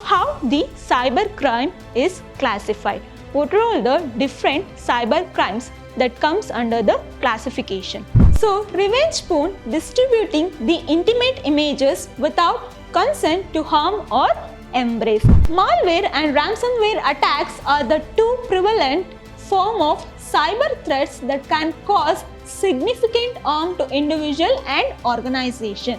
How the cybercrime is classified. What are all the different cybercrimes that comes under the classification? So, revenge porn, distributing the intimate images without consent to harm or embrace. Malware and ransomware attacks are the two prevalent form of cyber threats that can cause significant harm to individual and organization.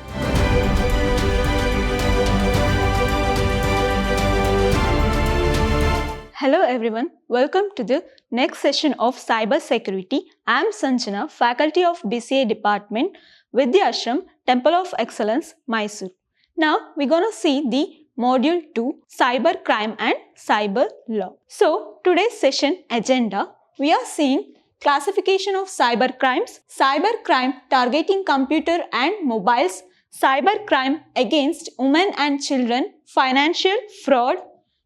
Hello everyone, welcome to the next session of Cyber Security. I am Sanjana, Faculty of BCA Department, Vidhyaashram, Temple of Excellence, Mysuru. Now we're going to see the Module 2, Cyber Crime and Cyber Law. So today's session agenda, we are seeing classification of cyber crimes, cyber crime targeting computer and mobiles, cyber crime against women and children, financial fraud,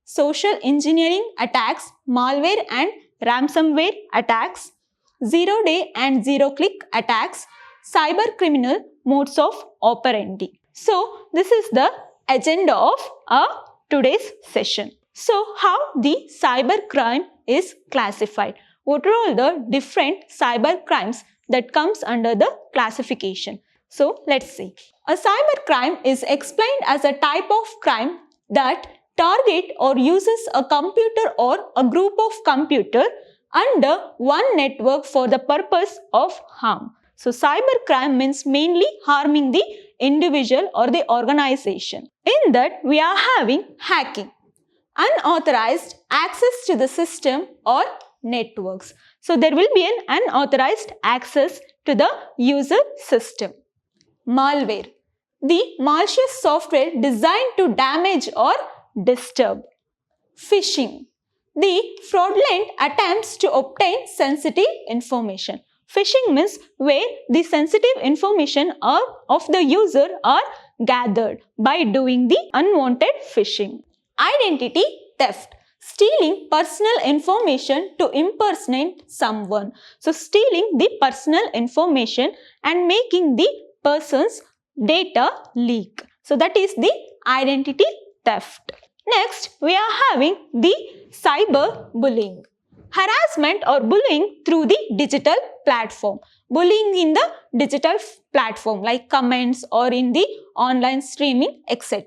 social engineering attacks, malware and ransomware attacks, zero-day and zero-click attacks, cyber criminal modes of operandi. So, this is the agenda of our today's session. So, how the cyber crime is classified? What are all the different cyber crimes that comes under the classification? So, let's see. A cyber crime is explained as a type of crime that target or uses a computer or a group of computer under one network for the purpose of harm. So, cybercrime means mainly harming the individual or the organization. In that, we are having hacking, unauthorized access to the system or networks. So, there will be an unauthorized access to the user system. Malware, the malicious software designed to damage or disturb. Phishing, the fraudulent attempts to obtain sensitive information. Phishing means where the sensitive information of the user are gathered by doing the unwanted phishing. Identity theft, stealing personal information to impersonate someone. So, stealing the personal information and making the person's data leak. So, that is the identity theft. Next, we are having the cyber bullying. Harassment or bullying through the digital platform. Bullying in the digital platform like comments or in the online streaming, etc.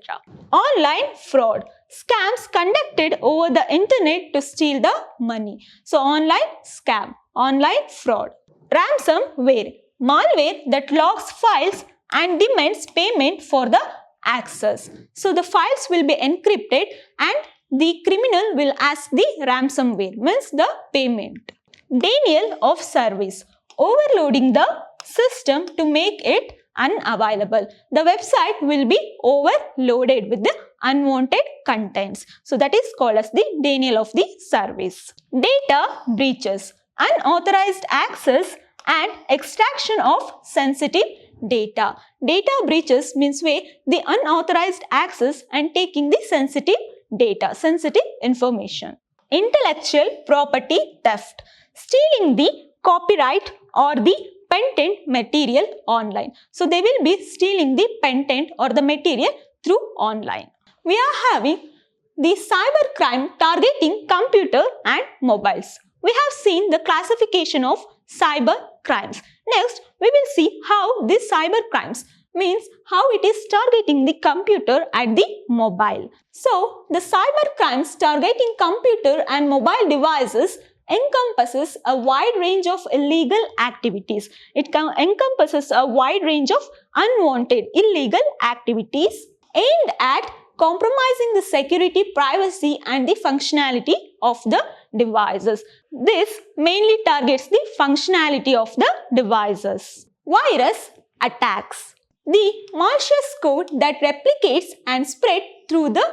Online fraud. Scams conducted over the internet to steal the money. So, online scam, online fraud. Ransomware. Malware that locks files and demands payment for the access. So, the files will be encrypted and the criminal will ask the ransomware, means the payment. Denial of service, overloading the system to make it unavailable. The website will be overloaded with the unwanted contents. So, that is called as the denial of the service. Data breaches, unauthorized access and extraction of sensitive data. Data breaches means where the unauthorized access and taking the sensitive data, sensitive information. Intellectual property theft, stealing the copyright or the patent material online. So, they will be stealing the patent or the material through online. We are having the cyber crime targeting computer and mobiles. We have seen the classification of cyber crimes. Next, we will see how this cyber crimes means how it is targeting the computer and the mobile. So, the cyber crimes targeting computer and mobile devices encompasses a wide range of illegal activities. It encompasses a wide range of unwanted illegal activities aimed at compromising the security, privacy and the functionality of the devices. This mainly targets the functionality of the devices. Virus attacks, the malicious code that replicates and spread through the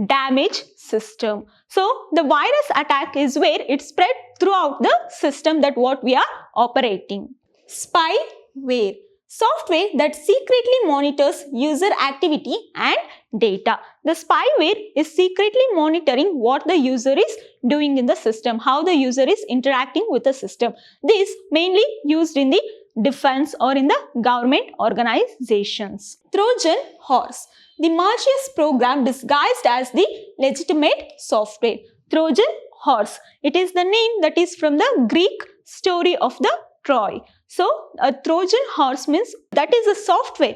damaged system. So, the virus attack is where it spread throughout the system that what we are operating. Spyware, software that secretly monitors user activity and data. The spyware is secretly monitoring what the user is doing in the system, how the user is interacting with the system. This mainly used in the defense or in the government organizations. Trojan horse, the malicious program disguised as the legitimate software. Trojan horse. It is the name that is from the Greek story of the Troy. So, a Trojan horse means that is a software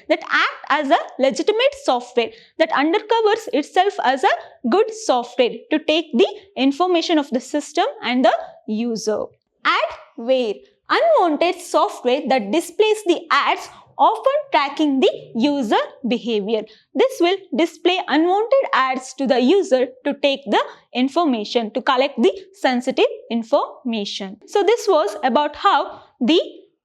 that acts as a legitimate software that undercovers itself as a good software to take the information of the system and the user. Adware. Unwanted software that displays the ads often tracking the user behavior. This will display unwanted ads to the user to take the information, to collect the sensitive information. So this was about how the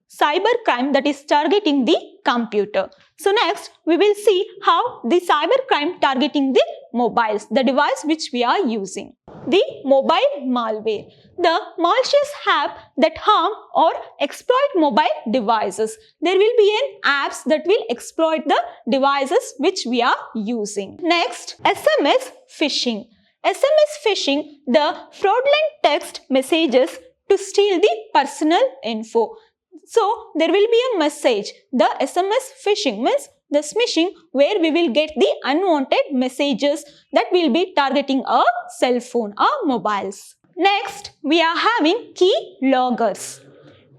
cybercrime that is targeting the computer. So next we will see how the cybercrime targeting the mobiles, the device which we are using. The mobile malware. The malicious app that harm or exploit mobile devices. There will be apps that will exploit the devices which we are using. Next, SMS phishing. SMS phishing, the fraudulent text messages to steal the personal info. So, there will be a message. The SMS phishing means the smishing where we will get the unwanted messages that will be targeting a cell phone or mobiles. Next, we are having keyloggers.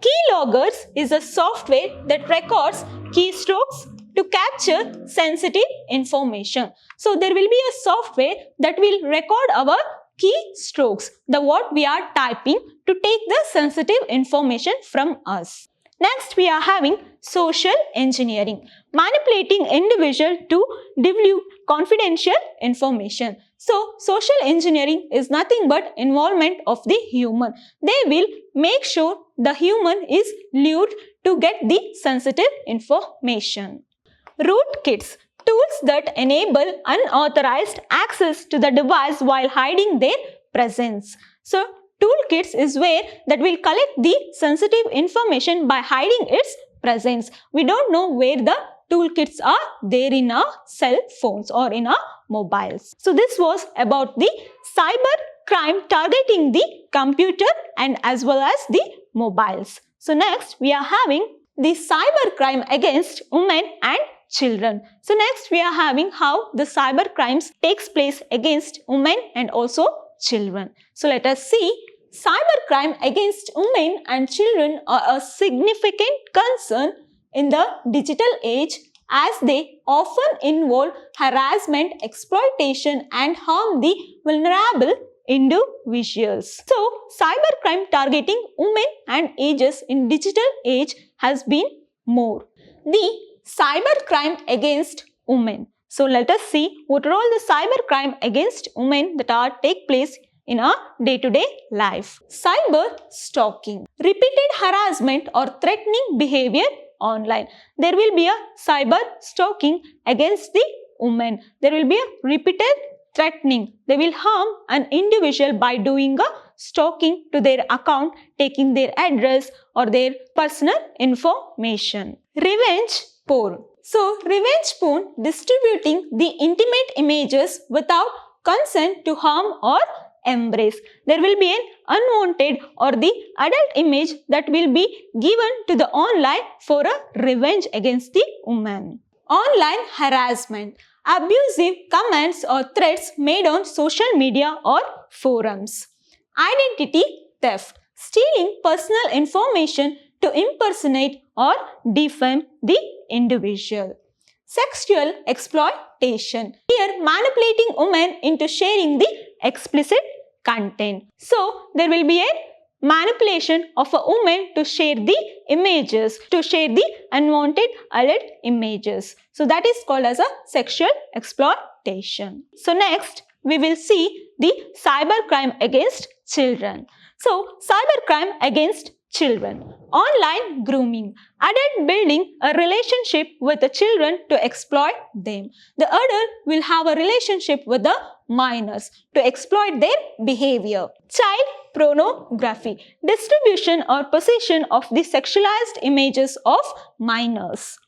Keyloggers is a software that records keystrokes to capture sensitive information. So, there will be a software that will record our keystrokes, the what we are typing to take the sensitive information from us. Next, we are having social engineering, manipulating individual to divulge confidential information. So, social engineering is nothing but involvement of the human. They will make sure the human is lured to get the sensitive information. Rootkits, tools that enable unauthorized access to the device while hiding their presence. So, toolkits is where that will collect the sensitive information by hiding its presence. We don't know where the toolkits are there in our cell phones or in our mobiles. So this was about the cyber crime targeting the computer and as well as the mobiles. So next we are having the cyber crime against women and children. So next we are having how the cyber crimes takes place against women and also children. So let us see. Cybercrime against women and children are a significant concern in the digital age as they often involve harassment, exploitation and harm the vulnerable individuals. So, cybercrime targeting women and ages in digital age has been more. The cybercrime against women. So, let us see what are all the cybercrime against women that are take place in our day-to-day life. Cyber stalking, repeated harassment or threatening behavior online. There will be a cyber stalking against the women. There will be a repeated threatening. They will harm an individual by doing a stalking to their account, taking their address or their personal information. Revenge porn. So, revenge porn, distributing the intimate images without consent to harm or embrace. There will be an unwanted or the adult image that will be given to the online for a revenge against the woman. Online harassment, abusive comments or threats made on social media or forums. Identity theft, stealing personal information to impersonate or defame the individual. Sexual exploitation, here manipulating women into sharing the explicit content. So, there will be a manipulation of a woman to share the images, to share the unwanted adult images. So, that is called as a sexual exploitation. So, next we will see the cybercrime against children. So, cybercrime against children. Online grooming, adult building a relationship with the children to exploit them. The adult will have a relationship with the minors to exploit their behavior. Child pornography, distribution or possession of the sexualized images of minors.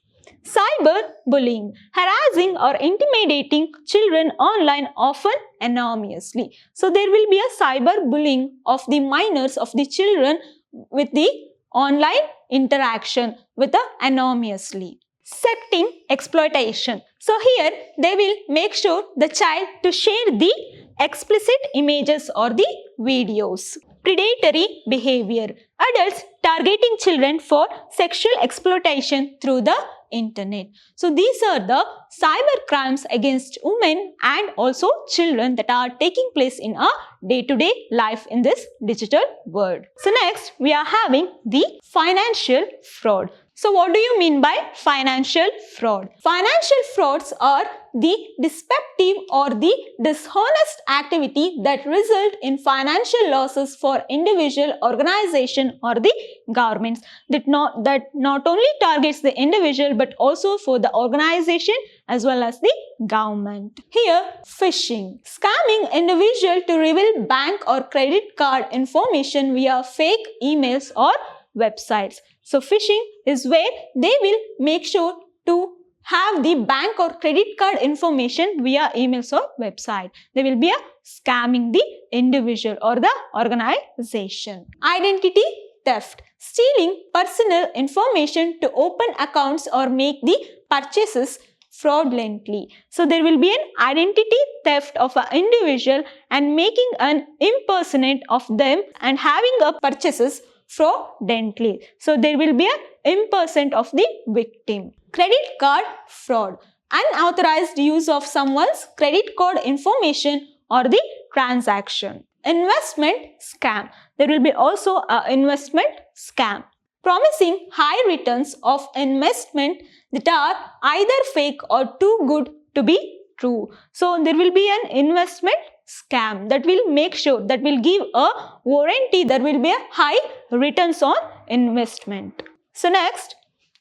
Cyberbullying, harassing or intimidating children online, often anonymously. So, there will be a cyberbullying of the minors, of the children with the online interaction with the anonymously. Secting exploitation. So here they will make sure the child to share the explicit images or the videos. Predatory behavior. Adults targeting children for sexual exploitation through the internet. So these are the cyber crimes against women and also children that are taking place in our day-to-day life in this digital world. So next we are having the financial fraud. So what do you mean by financial fraud? Financial frauds are the deceptive or the dishonest activity that result in financial losses for individual, organization or the governments. That not only targets the individual but also for the organization as well as the government. Here, phishing. Scamming individual to reveal bank or credit card information via fake emails or websites. So phishing is where they will make sure to have the bank or credit card information via emails or website. They will be scamming the individual or the organization. Identity theft. Stealing personal information to open accounts or make the purchases fraudulently. So there will be an identity theft of an individual and making an impersonate of them and having a purchases fraudulently. So there will be an impersonate of the victim. Credit card fraud. Unauthorized use of someone's credit card information or the transaction. Investment scam. There will be also an investment scam. Promising high returns of investment that are either fake or too good to be true. So there will be an investment scam that will make sure, that will give a warranty, there will be a high returns on investment. So next,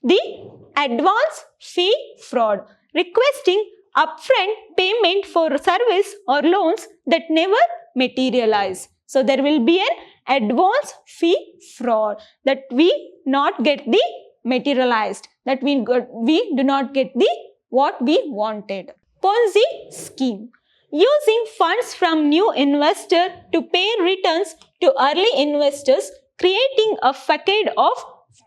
the advance fee fraud. Requesting upfront payment for service or loans that never materialize. So there will be an advance fee fraud that we not get the materialized, that we do not get the what we wanted. Ponzi scheme. Using funds from new investor to pay returns to early investors, creating a facade of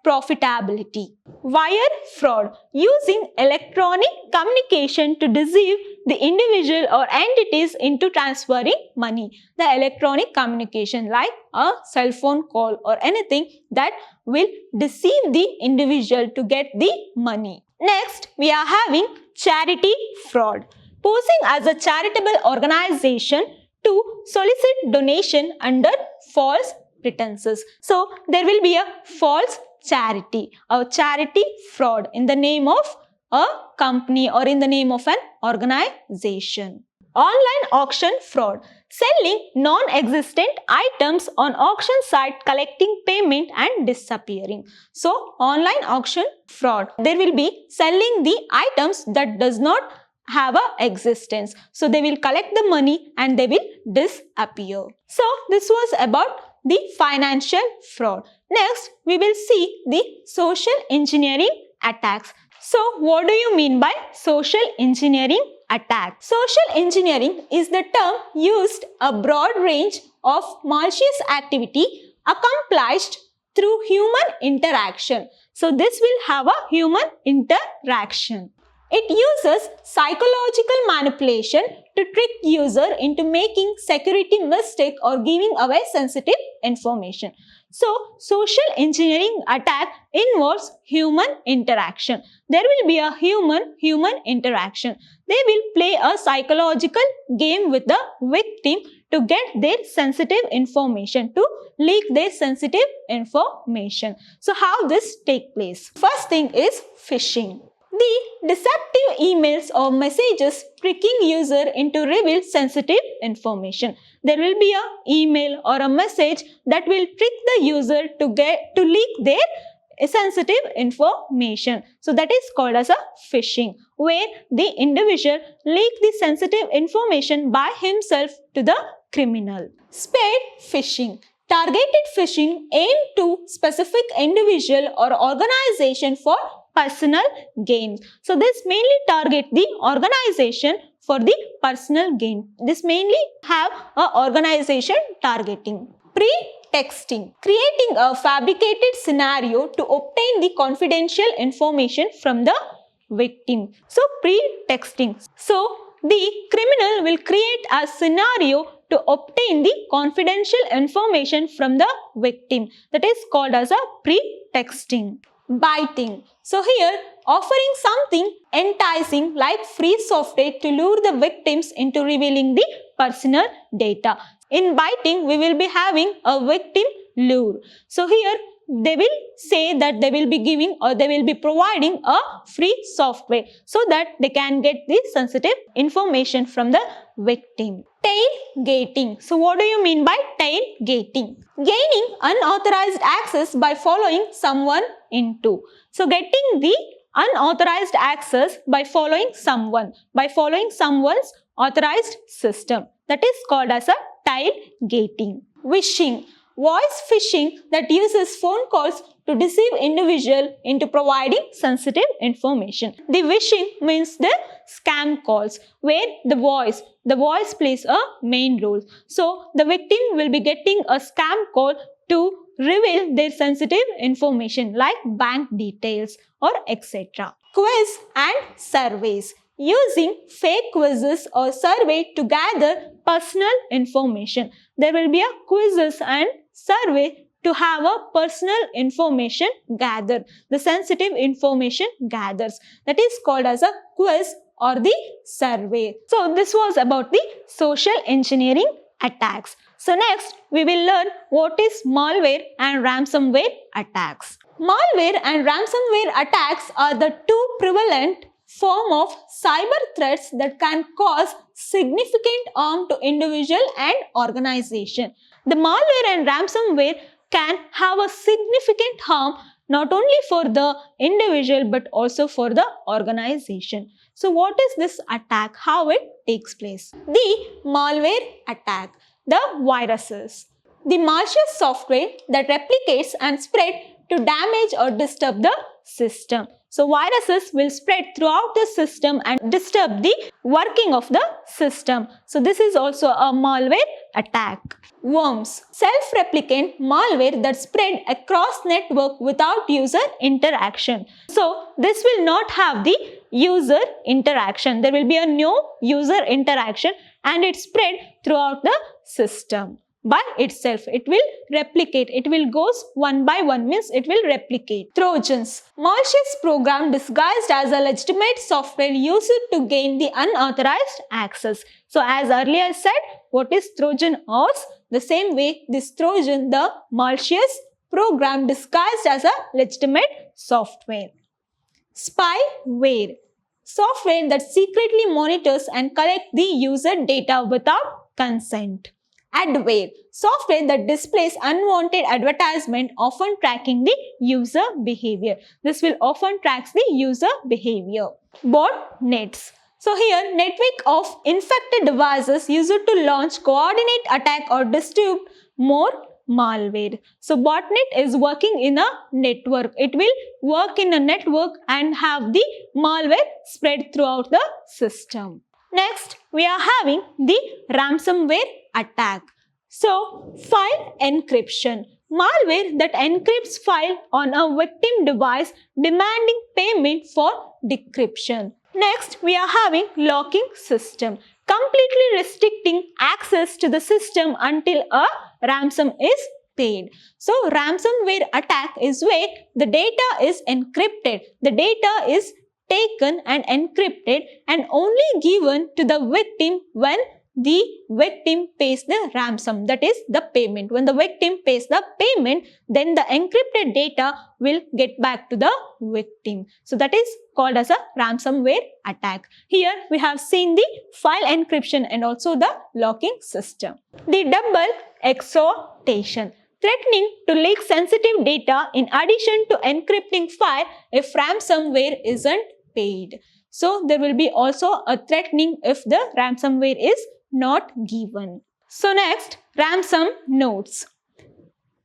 profitability. Wire fraud. Using electronic communication to deceive the individual or entities into transferring money. The electronic communication like a cell phone call or anything that will deceive the individual to get the money. Next, we are having charity fraud. Posing as a charitable organization to solicit donation under false pretenses. So there will be a false charity or charity fraud in the name of a company or in the name of an organization. Online auction fraud. Selling non-existent items on auction site, collecting payment and disappearing. So online auction fraud. There will be selling the items that does not have a existence. So they will collect the money and they will disappear. So this was about the financial fraud. Next, we will see the social engineering attacks. So what do you mean by social engineering attack? Social engineering is the term used a broad range of malicious activity accomplished through human interaction. So this will have a human interaction. It uses psychological manipulation to trick user into making security mistake or giving away sensitive information. So, social engineering attack involves human interaction. There will be a human interaction. They will play a psychological game with the victim to get their sensitive information, to leak their sensitive information. So, how this take place? First thing is phishing. The deceptive emails or messages tricking user into reveal sensitive information. There will be an email or a message that will trick the user to leak their sensitive information. So that is called as a phishing, where the individual leak the sensitive information by himself to the criminal. Spear phishing. Targeted phishing aimed to specific individual or organization for personal gain. So this mainly target the organization for the personal gain. This mainly have a organization targeting. Pretexting. Creating a fabricated scenario to obtain the confidential information from the victim. So pretexting. So the criminal will create a scenario to obtain the confidential information from the victim. That is called as a pretexting. Biting. So here, offering something enticing like free software to lure the victims into revealing the personal data. In biting, we will be having a victim lure. So here, they will say that they will be giving or they will be providing a free software so that they can get the sensitive information from the victim. Tailgating. So what do you mean by tailgating? Gaining unauthorized access by following someone into. So getting the unauthorized access by following someone's authorized system. That is called as a tailgating. Wishing. Voice phishing that uses phone calls to deceive individual into providing sensitive information. The wishing means the scam calls where the voice plays a main role. So the victim will be getting a scam call to reveal their sensitive information like bank details or etc. Quiz and surveys. Using fake quizzes or survey to gather personal information. There will be a quizzes and survey to have a personal information gathered. The sensitive information gathers. That is called as a quiz or the survey. So this was about the social engineering attacks. So next we will learn what is malware and ransomware attacks. Malware and ransomware attacks are the two prevalent form of cyber threats that can cause significant harm to individual and organization. The malware and ransomware can have a significant harm not only for the individual but also for the organization. So what is this attack? How it takes place? The malware attack. The viruses. The malicious software that replicates and spread to damage or disturb the system. So viruses will spread throughout the system and disturb the working of the system. So this is also a malware attack. Worms. Self-replicant malware that spread across network without user interaction. So this will not have the user interaction. There will be a no user interaction and it spread throughout the system. By itself, it will replicate. It will goes one by one, means it will replicate. Trojans. Malicious program disguised as a legitimate software used to gain the unauthorized access. So as earlier said, what is Trojan horse? The same way this Trojan, the malicious program disguised as a legitimate software. Spyware. Software that secretly monitors and collects the user data without consent. Adware. Software that displays unwanted advertisement, often tracking the user behavior. This will often track the user behavior. Botnets. So here, network of infected devices used to launch, coordinate attack or distribute more malware. So botnet is working in a network. It will work in a network and have the malware spread throughout the system. Next, we are having the ransomware attack. So, file encryption. Malware that encrypts file on a victim device demanding payment for decryption. Next, we are having locking system. Completely restricting access to the system until a ransom is paid. So, ransomware attack is where the data is encrypted. The data is taken and encrypted and only given to the victim when the victim pays the ransom, that is the payment. When the victim pays the payment, then the encrypted data will get back to the victim. So that is called as a ransomware attack. Here we have seen the file encryption and also the locking system. The double exhortation. Threatening to leak sensitive data in addition to encrypting file if ransomware isn't paid. So there will be also a threatening if the ransomware is not given. So next, ransom notes.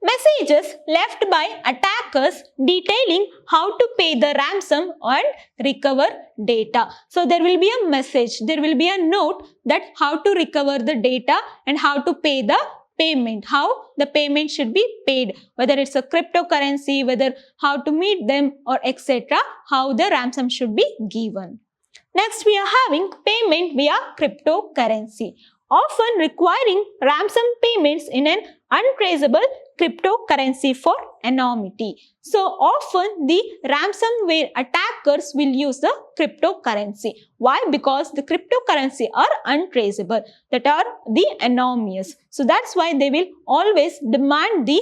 Messages left by attackers detailing how to pay the ransom and recover data. So there will be a message, there will be a note that how to recover the data and how to pay the payment, how the payment should be paid, whether it's a cryptocurrency, whether how to meet them or etc., how the ransom should be given. Next, we are having payment via cryptocurrency, often requiring ransom payments in an untraceable cryptocurrency for anonymity. So often the ransomware attackers will use the cryptocurrency. Why? Because the cryptocurrency are untraceable, that are the anonymous. So that's why they will always demand the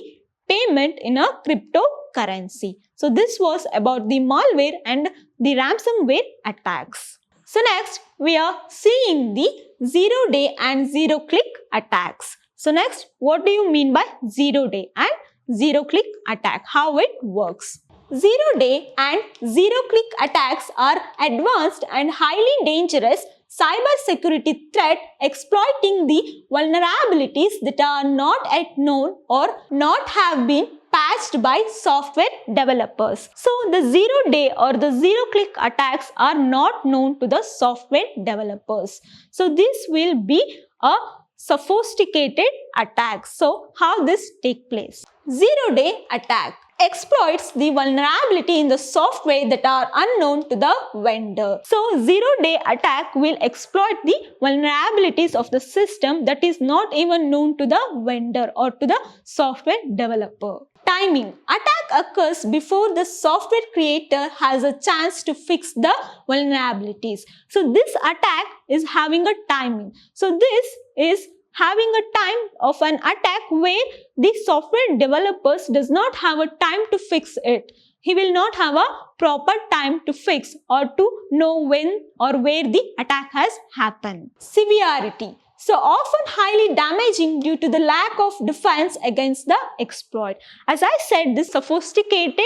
payment in a cryptocurrency. So this was about the malware and the ransomware attacks. So next, we are seeing the zero-day and zero-click attacks. So next, what do you mean by zero-day and zero-click attack? How it works? Zero-day and zero-click attacks are advanced and highly dangerous cybersecurity threat exploiting the vulnerabilities that are not yet known or not have been patched by software developers. So the zero-day or the zero-click attacks are not known to the software developers. So this will be a sophisticated attack. So how this take place? Zero-day attack exploits the vulnerability in the software that are unknown to the vendor. So zero-day attack will exploit the vulnerabilities of the system that is not even known to the vendor or to the software developer. Timing. Attack occurs before the software creator has a chance to fix the vulnerabilities. So this attack is having a timing. So this is having a time of an attack where the software developers does not have a time to fix it. He will not have a proper time to fix or to know when or where the attack has happened. Severity. So often highly damaging due to the lack of defense against the exploit. As I said, this sophisticated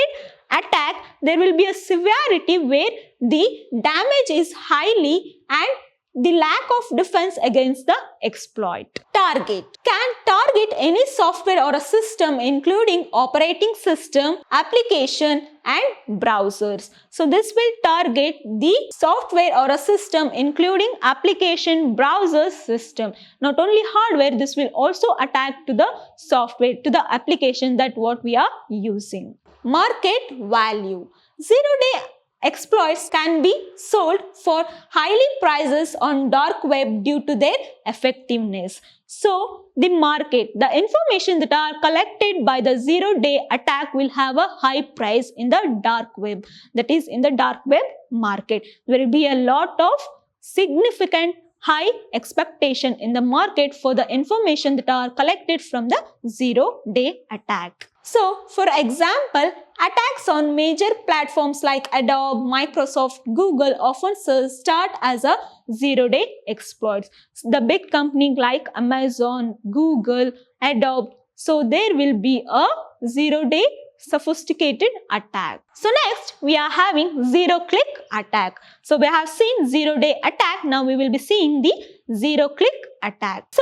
attack, there will be a severity where the damage is highly and the lack of defense against the exploit. Target. Can target any software or a system including operating system, application and browsers. So this will target the software or a system including application, browser system. Not only hardware, this will also attack to the software, to the application that what we are using. Market value. Zero-day exploits can be sold for highly prices on dark web due to their effectiveness. So the market, the information that are collected by the zero-day attack will have a high price in the dark web, that is in the dark web market. There will be a lot of significant high expectation in the market for the information that are collected from the zero-day attack. So, for example, attacks on major platforms like Adobe, Microsoft, Google often start as a zero-day exploits. The big companies like Amazon, Google, Adobe, so there will be a zero-day sophisticated attack. So next, we are having zero-click attack. So we have seen zero-day attack. Now we will be seeing the zero-click attack. So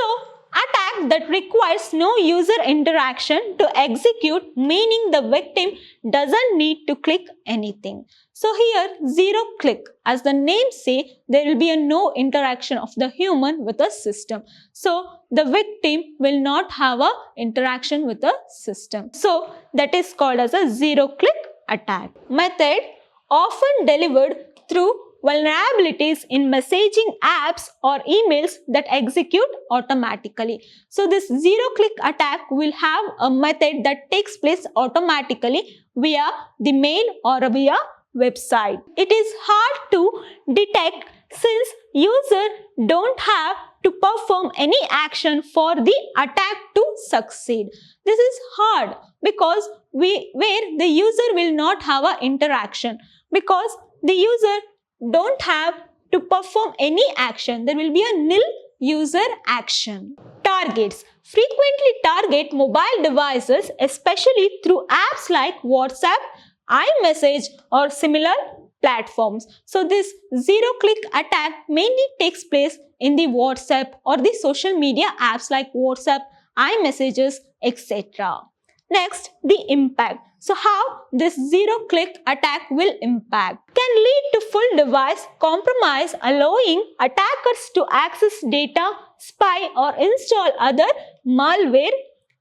attack that requires no user interaction to execute, meaning the victim doesn't need to click anything. So here zero click, as the name say, there will be a no interaction of the human with the system. So the victim will not have a interaction with the system. So that is called as a zero click attack. Method often delivered through vulnerabilities in messaging apps or emails that execute automatically. So this zero-click attack will have a method that takes place automatically via the mail or via website. It is hard to detect since user don't have to perform any action for the attack to succeed. This is hard because where the user will not have an interaction, because the user don't have to perform any action. There will be a nil user action. Targets frequently target mobile devices, especially through apps like WhatsApp, iMessage or similar platforms. So this zero-click attack mainly takes place in the WhatsApp or the social media apps like WhatsApp, iMessages, etc. Next, the impact. So how this zero-click attack will impact? Can lead to full device compromise, allowing attackers to access data, spy or install other malware.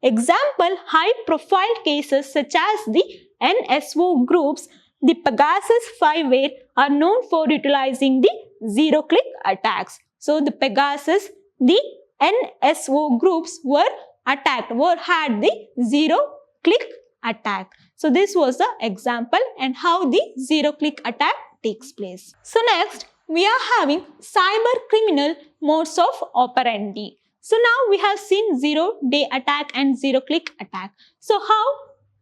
Example, high-profile cases such as the NSO groups, the Pegasus spyware are known for utilizing the zero-click attacks. So, the Pegasus, the NSO groups were attacked, had the zero-click attack. So, this was the example and how the zero-click attack takes place. So, next, we are having cyber criminal modes of operandi. So, now we have seen zero-day attack and zero-click attack. So, how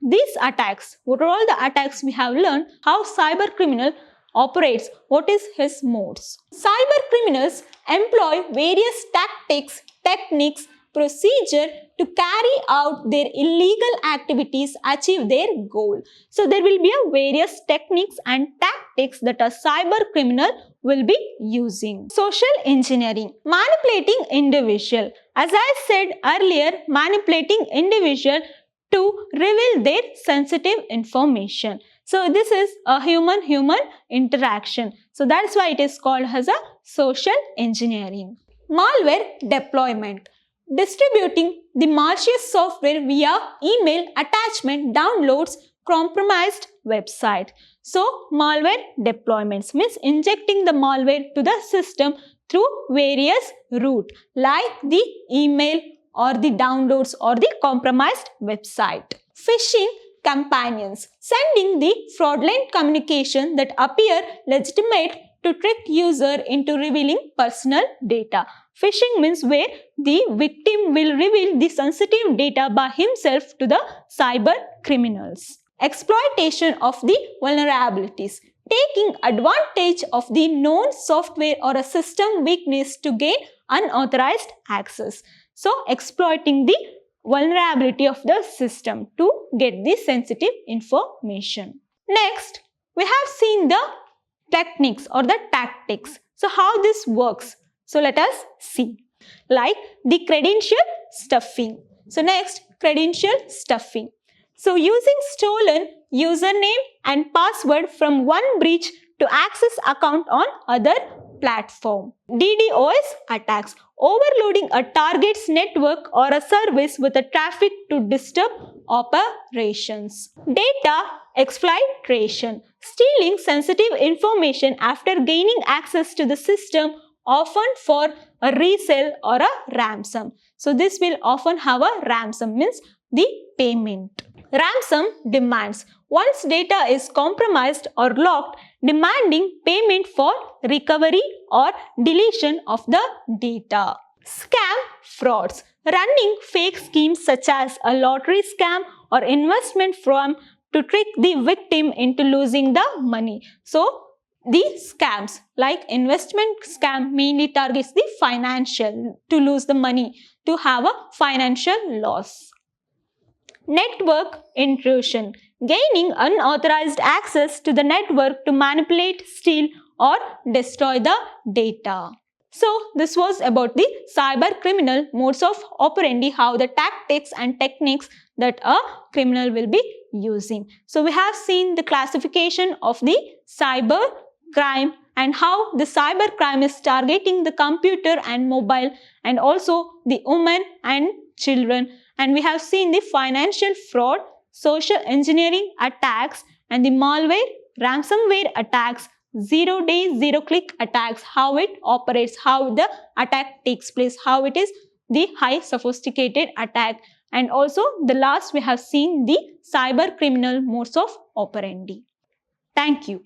these attacks, what are all the attacks we have learned, how cyber criminal operates, what is his modes. Cyber criminals employ various tactics, techniques, procedure to carry out their illegal activities, achieve their goal. So, there will be various techniques and tactics that a cyber criminal will be using. Social engineering, manipulating individual. As I said earlier, manipulating individual to reveal their sensitive information. So, this is a human-human interaction. So, that's why it is called as a social engineering. Malware deployment, distributing the malicious software via email, attachment, downloads, compromised website. So, malware deployments means injecting the malware to the system through various routes like the email or the downloads or the compromised website. Phishing companions, sending the fraudulent communication that appear legitimate to trick user into revealing personal data. Phishing means where the victim will reveal the sensitive data by himself to the cyber criminals. Exploitation of the vulnerabilities, taking advantage of the known software or a system weakness to gain unauthorized access. So, exploiting the vulnerability of the system to get the sensitive information. Next, we have seen the techniques or the tactics. So, how this works? So, let us see. Like the credential stuffing. So, next, credential stuffing. So, using stolen username and password from one breach to access account on other platform. DDoS attacks, overloading a target's network or a service with a traffic to disturb operations. Data exploitation, stealing sensitive information after gaining access to the system, often for a resale or a ransom. So, this will often have a ransom, means the payment. Ransom demands, once data is compromised or locked, demanding payment for recovery or deletion of the data. Scam frauds, running fake schemes such as a lottery scam or investment fraud to trick the victim into losing the money. So, the scams like investment scam mainly targets the financial, to lose the money, to have a financial loss. Network intrusion, gaining unauthorized access to the network to manipulate, steal or destroy the data. So, this was about the cyber criminal modes of operandi, how the tactics and techniques that a criminal will be using. So, we have seen the classification of the cyber crime and how the cyber crime is targeting the computer and mobile and also the women and children. And we have seen the financial fraud, social engineering attacks and the malware, ransomware attacks, zero-day, zero-click attacks, how it operates, how the attack takes place, how it is the high sophisticated attack. And also the last we have seen the cyber criminal modes of operandi. Thank you.